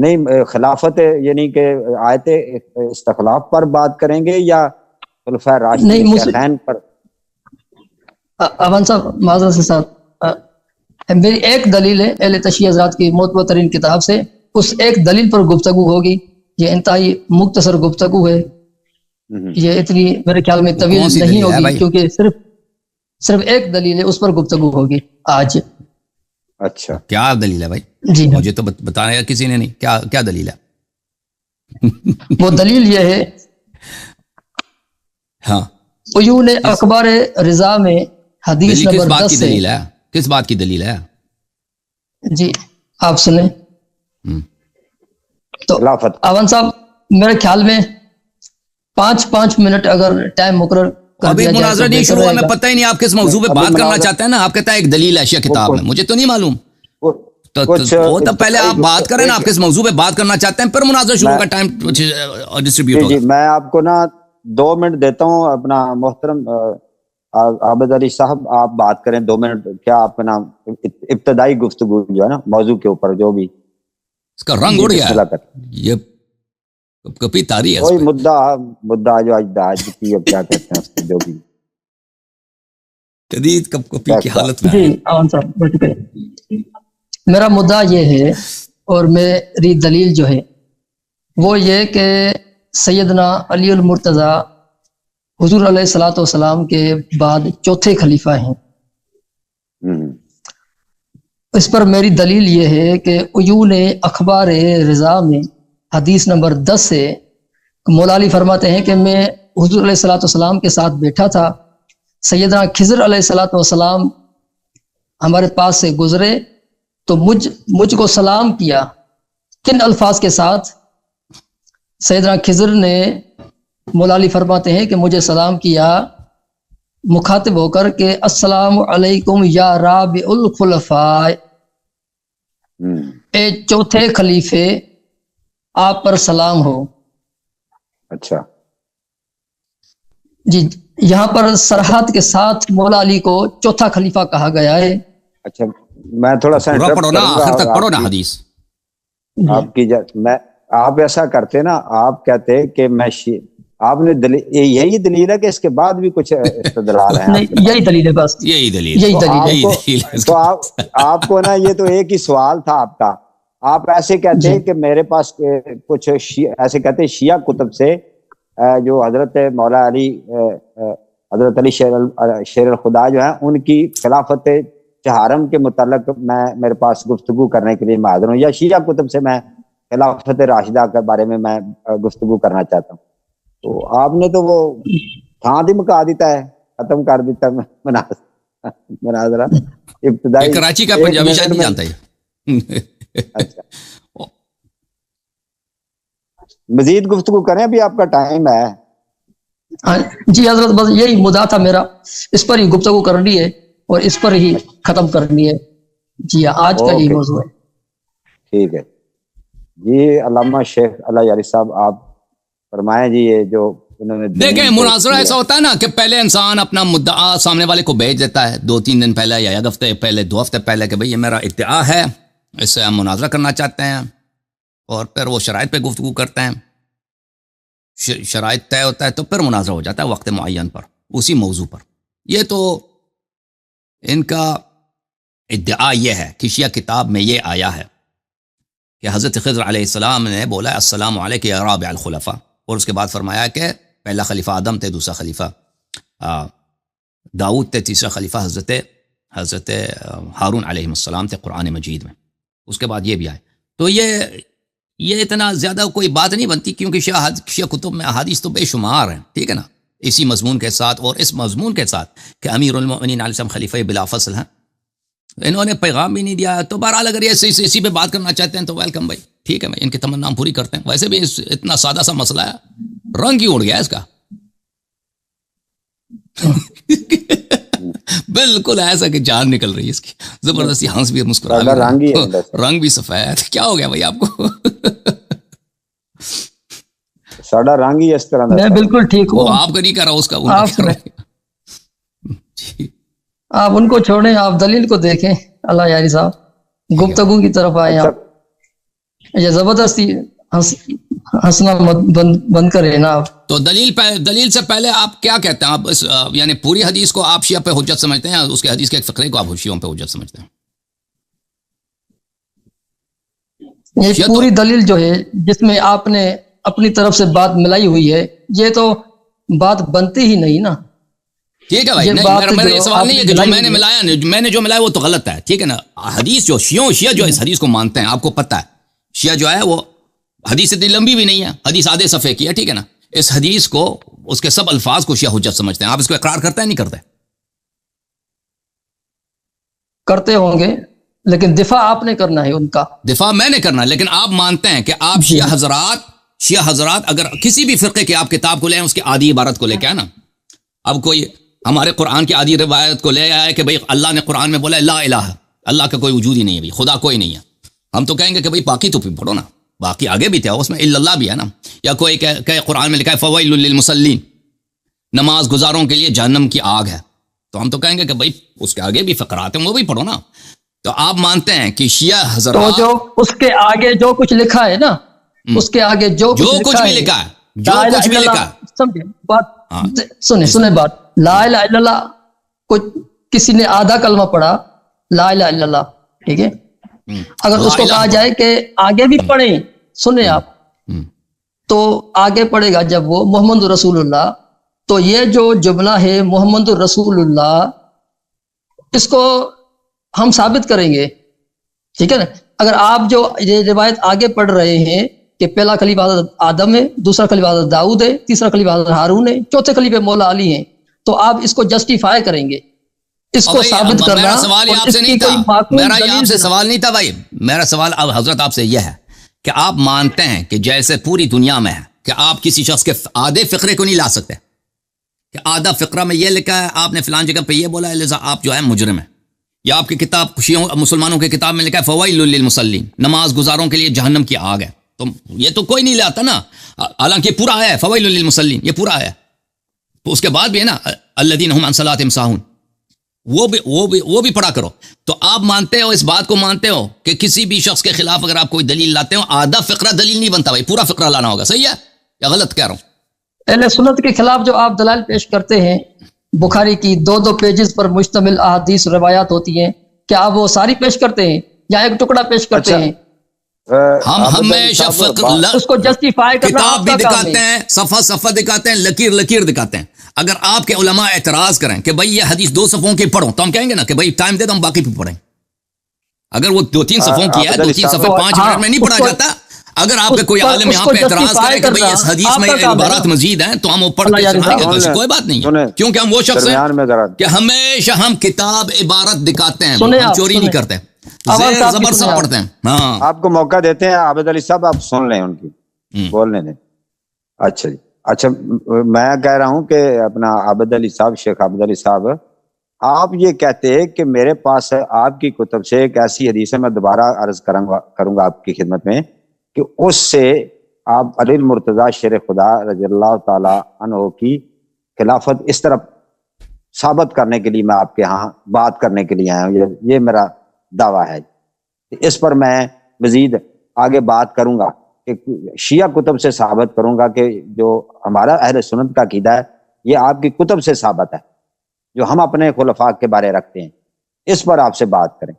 نہیں خلافت یعنی کہ آیت استخلاف پر بات کریں گے یا خلفائے راشدین شیخین پر؟ امان صاحب معذرت کے ساتھ میری ایک دلیل ہے اہل تشیع حضرات کی معتبر ترین کتاب سے، اس ایک دلیل پر گفتگو ہوگی. یہ انتہائی مختصر گفتگو ہے، یہ اتنی میرے خیال میں طویل نہیں ہوگی کیونکہ صرف ایک دلیل ہے، اس پر گفتگو ہوگی آج. اچھا کیا دلیل ہے بھائی؟ جی مجھے تو بتایا کسی نے نہیں، کیا دلیل ہے؟ وہ دلیل یہ ہے، ہاں عیون اخبار رضا میں حدیث نمبر 10 سے. کس بات کی دلیل ہے؟ جی آپ سنیں. تو اون صاحب میرے خیال میں 5 منٹ اگر ٹائم مقرر کر ابھی دیا جائے مناظرہ نہیں شروع ہوا، میں پتہ ہی نہیں آپ کس موضوع پہ بات کرنا چاہتے ہیں نا. آپ کہتا ہے ایک دلیل ہے اشیاء کتاب میں، مجھے تو نہیں معلوم. تو پہلے آپ بات کریں نا، آپ کس موضوع پہ بات کرنا چاہتے ہیں، پھر مناظرہ شروع کا ٹائم ڈسٹریبیوٹ ہوگا. جی میں آپ کو نا 2 منٹ دیتا ہوں. اپنا محترم عابد علی صاحب آپ بات کریں 2 منٹ. کیا آپ کا نام ابتدائی گفتگو جو ہے نا موضوع کے اوپر جو بھی اس کا رنگ اڑ گیا ہے، یہ کپی تاری ہے، کوئی مدعا جو آج کی اب کیا کہتے ہیں اس کو جو بھی جدید کپی کی حالت میں. جی اون صاحب میرا مدعا یہ ہے اور میری دلیل جو ہے وہ یہ کہ سیدنا علی المرتضی حضور علیہ الصلوۃ والسلام کے بعد چوتھے خلیفہ ہیں. اس پر میری دلیل یہ ہے کہ عیون اخبار رضا میں حدیث نمبر 10 سے مولا علی فرماتے ہیں کہ میں حضور علیہ الصلوۃ والسلام کے ساتھ بیٹھا تھا، سیدنا خضر علیہ الصلوۃ والسلام ہمارے پاس سے گزرے تو مجھ کو سلام کیا. کن الفاظ کے ساتھ؟ سیدنا خضر نے مولا علی فرماتے ہیں کہ مجھے سلام کیا مخاطب ہو کر کہ السلام علیکم یا رابع الخلفاء، اے چوتھے خلیفے آپ پر سلام ہو. اچھا جی یہاں پر صراحت کے ساتھ مولا علی کو چوتھا خلیفہ کہا گیا ہے. اچھا میں تھوڑا سا پڑھو نا، آخر تک پڑھو نا حدیث. آپ کی آپ ایسا کرتے نا، آپ کہتے کہ میں آپ نے یہی دلیل ہے کہ اس کے بعد بھی کچھ استدلال ہیں؟ یہی دلیل ہے، بس یہی دلیل. تو آپ کو نا یہ تو ایک ہی سوال تھا آپ کا. آپ ایسے کہتے ہیں کہ میرے پاس کچھ ایسے کہتے ہیں شیعہ کتب سے جو حضرت مولا علی حضرت علی شیر الخدا جو ہیں ان کی خلافت چہارم کے متعلق میرے پاس گفتگو کرنے کے لیے میں حاضر ہوں، یا شیعہ کتب سے میں خلافت راشدہ کے بارے میں گفتگو کرنا چاہتا ہوں. تو آپ نے تو وہ تھان ہی مکا دیتا ہے، ختم کر دیتا مناظرہ ابتدائی. کراچی کا پنجابی شاید نہیں جانتا ہے. اچھا مزید گفتگو کریں، ابھی آپ کا ٹائم ہے. جی حضرت بس یہی مدعا تھا میرا، اس پر ہی گفتگو کرنی ہے اور اس پر ہی ختم کرنی ہے. جی آج کا یہی موضوع ہے. ٹھیک ہے جی. علامہ شیخ علی یاری صاحب آپ فرمائیں جی. یہ جو انہوں نے دیکھیں مناظرہ ایسا ہوتا ہے نا کہ پہلے انسان اپنا مدعا سامنے والے کو بھیج دیتا ہے 2-3 دن پہلے یا 1 ہفتے پہلے 2 ہفتے پہلے کہ بھئی یہ میرا ادعا ہے، اس سے ہم مناظرہ کرنا چاہتے ہیں، اور پھر وہ شرائط پہ گفتگو کرتے ہیں. شرائط طے ہوتا ہے تو پھر مناظرہ ہو جاتا ہے وقت معین پر اسی موضوع پر. یہ تو ان کا ادعا یہ ہے کہ شیعہ کتاب میں یہ آیا ہے کہ حضرت خضر علیہ السلام نے بولا السلام علیکم یا رابع الخلفاء، اور اس کے بعد فرمایا کہ پہلا خلیفہ آدم تھے، دوسرا خلیفہ داؤد تھے، تیسرا خلیفہ حضرت ہارون علیہ السلام تھے قرآن مجید میں. اس کے بعد یہ بھی آئے. تو یہ اتنا زیادہ کوئی بات نہیں بنتی، کیونکہ شیعہ کتب میں احادیث تو بے شمار ہیں، ٹھیک ہے نا، اسی مضمون کے ساتھ اور اس مضمون کے ساتھ کہ امیر المؤمنین علیہ السلام خلیفہ بلا فصل ہیں. انہوں نے پیغام بھی نہیں دیا. تو بہرحال اگر یہ اسی پہ بات کرنا چاہتے ہیں تو ویلکم بھائی، ٹھیک ہے بھائی، ان کی تمنا ہم پوری کرتے ہیں. ویسے بھی اتنا سادہ سا مسئلہ ہے، رنگ ہی اڑ گیا اس کا. بالکل ایسا کہ جان نکل رہی ہے اس کی، زبردستی ہنس بھی مسکرا بھی، رنگ بھی سفید. کیا ہو گیا بھائی آپ کو؟ ساڑھا رنگ ہی اس طرح. میں بالکل ٹھیک ہوں. آپ کا نہیں کر رہا، اس کا آپ ان کو چھوڑیں، آپ دلیل کو دیکھیں. اللہ یاری صاحب گفتگو کی طرف آئے آپ. یہ زبردستی ہنسنا بند کرے نا آپ. تو دلیل سے پہلے آپ کیا کہتے ہیں؟ آپ اس یعنی پوری حدیث کو آپ شیعہ پہ حجت سمجھتے ہیں یا اس کے حدیث کے ایک فقرے کو آپ شیعوں پہ حجت سمجھتے ہیں؟ یہ پوری دلیل جو ہے جس میں آپ نے اپنی طرف سے بات ملائی ہوئی ہے، یہ تو بات بنتی ہی نہیں نا. ٹھیک ہے بھائی، میرا یہ سوال نہیں ہے کہ جو میں نے ملایا، میں نے جو ملایا وہ تو غلط ہے، ٹھیک ہے نا. حدیث جو شیعہ جو اس حدیث کو مانتے ہیں، آپ کو پتہ ہے شیعہ جو ہے وہ حدیث اتنی لمبی بھی نہیں ہے، حدیث آدھے صفحے کی ہے، ٹھیک ہے نا. اس حدیث کو، اس کے سب الفاظ کو شیعہ حجت سمجھتے ہیں. آپ اس کو اقرار کرتے ہیں نہیں کرتے؟ کرتے ہوں گے، لیکن دفاع آپ نے کرنا ہے ان کا. دفاع میں نے کرنا ہے، لیکن آپ مانتے ہیں کہ آپ شیعہ حضرات اگر کسی بھی فرقے کی آپ کتاب کو لیں، اس کی آدھی عبارت کو لے کے آئے نا. اب کوئی ہمارے قرآن کی آدھی روایت کو لے آئے کہ بھئی اللہ نے قرآن میں بولا لا الہ، اللہ کا کوئی وجود ہی نہیں ہے، بھئی خدا کوئی نہیں ہے. ہم تو کہیں گے کہ بھئی باقی تو پڑھو نا، باقی آگے بھی تھا اس میں الا اللہ بھی ہے نا. یا کوئی کہ قرآن میں لکھا ہے فویل للمصلین، نماز گزاروں کے لیے جہنم کی آگ ہے، تو ہم تو کہیں گے کہ بھئی اس کے آگے بھی فقرات ہیں، وہ بھی پڑھو نا. تو آپ مانتے ہیں کہ شیعہ حضرات تو جو اس کے آگے جو کچھ لکھا ہے نا، اس کے آگے جو کچھ بھی لکھا ہے، جو کچھ بھی لکھا ہے، سمجھے بات، سنیں بات. لا الہ الا اللہ کو کسی نے آدھا کلمہ پڑھا لا الہ الا اللہ، ٹھیک ہے، اگر اس کو کہا جائے کہ آگے بھی پڑھیں، سنیں آپ، تو آگے پڑھے گا جب وہ محمد رسول اللہ. تو یہ جو جملہ ہے محمد رسول اللہ، اس کو ہم ثابت کریں گے، ٹھیک ہے نا. اگر آپ جو یہ روایت آگے پڑھ رہے ہیں کہ پہلا خلیفہ حضرت آدم ہے، دوسرا خلیفہ حضرت داؤد ہے، تیسرا خلیفہ حضرت ہارون ہے، چوتھے خلیفہ مولا علی ہیں، تو آپ اس کو جسٹیفائی کریں گے، اس کو ثابت کرنا. میرا سوال آپ سے نہیں تھا، میرا یہ آپ سے سوال نہیں تھا بھائی. میرا سوال اب حضرت آپ سے یہ ہے کہ آپ مانتے ہیں کہ جیسے پوری دنیا میں ہے کہ آپ کسی شخص کے آدھے فقرے کو نہیں لا سکتے، کہ آدھا فقرہ میں یہ لکھا ہے، آپ نے فلان جگہ پہ یہ بولا ہے، لذا آپ جو ہے مجرم ہیں. یا آپ کی کتاب شیعوں مسلمانوں کی کتاب میں لکھا ہے فوائل للمصلین، نماز گزاروں کے لیے جہنم کی آگ ہے. تو یہ تو کوئی نہیں لاتا نا، حالانکہ یہ پورا آیا ہے فوائل للمصلین، یہ پورا آیا ہے. تو اس کے بعد بھی ہے نا الذین هم عن صلاتهم ساہون، وہ بھی پڑھا کرو. تو آپ مانتے ہو، اس بات کو مانتے ہو کہ کسی بھی شخص کے خلاف اگر آپ کوئی دلیل لاتے ہو، آدھا فقرہ دلیل نہیں بنتا بھائی، پورا فقرہ لانا ہوگا. صحیح ہے یا غلط کہہ رہا ہوں؟ اہل سنت کے خلاف جو آپ دلائل پیش کرتے ہیں، بخاری کی 2 پیجز پر مشتمل احادیث روایات ہوتی ہیں، کیا آپ وہ ساری پیش کرتے ہیں یا ایک ٹکڑا پیش کرتے ہیں؟ ہم ہمیشہ اس کو جسٹیفائی کرنا کتاب بھی دکھاتے ہیں، صفحہ دکھاتے ہیں، لکیر دکھاتے ہیں. اگر آپ کے علماء اعتراض کریں کہ بھئی یہ حدیث 2 صفحوں کی پڑھو، تو ہم کہیں گے نا کہ بھئی ٹائم دے دو، ہم باقی بھی پڑھیں. اگر وہ 2-3 صفحوں کی ہے، 2-3 صفحے 5 منٹ میں نہیں پڑھا جاتا. اگر آپ کے کوئی عالم یہاں پہ اعتراض کرے کہ بھئی اس حدیث میں عبارات مزید ہیں، تو ہم وہ پڑھ کے سنائیں گے، تو کوئی بات نہیں ہے، کیونکہ ہم وہ شخص ہیں کہ ہمیشہ ہم کتاب عبارت دکھاتے ہیں، ہم چوری نہیں کرتے، زیر زبر سب پڑھتے ہیں. ہاں آپ کو موقع دیتے ہیں عابد علی صاحب، آپ سن لیں، ان کی بولنے دیں. اچھا جی، اچھا میں کہہ رہا ہوں کہ اپنا عابد علی صاحب، شیخ عابد علی صاحب، آپ یہ کہتے ہیں کہ میرے پاس آپ کی کتب سے ایک ایسی حدیث ہے، میں دوبارہ عرض کروں گا آپ کی خدمت میں، کہ اس سے آپ علی المرتضیٰ شیر خدا رضی اللہ تعالی عنہ کی خلافت اس طرح ثابت کرنے کے لیے میں آپ کے ہاں بات کرنے کے لیے آیا ہوں. یہ میرا دعویٰ ہے. اس پر میں مزید آگے بات کروں گا کہ شیعہ کتب سے ثابت کروں گا کہ جو ہمارا اہل سنت کا عقیدہ ہے یہ آپ کی کتب سے ثابت ہے، جو ہم اپنے خلفاء کے بارے رکھتے ہیں. اس پر آپ سے بات کریں.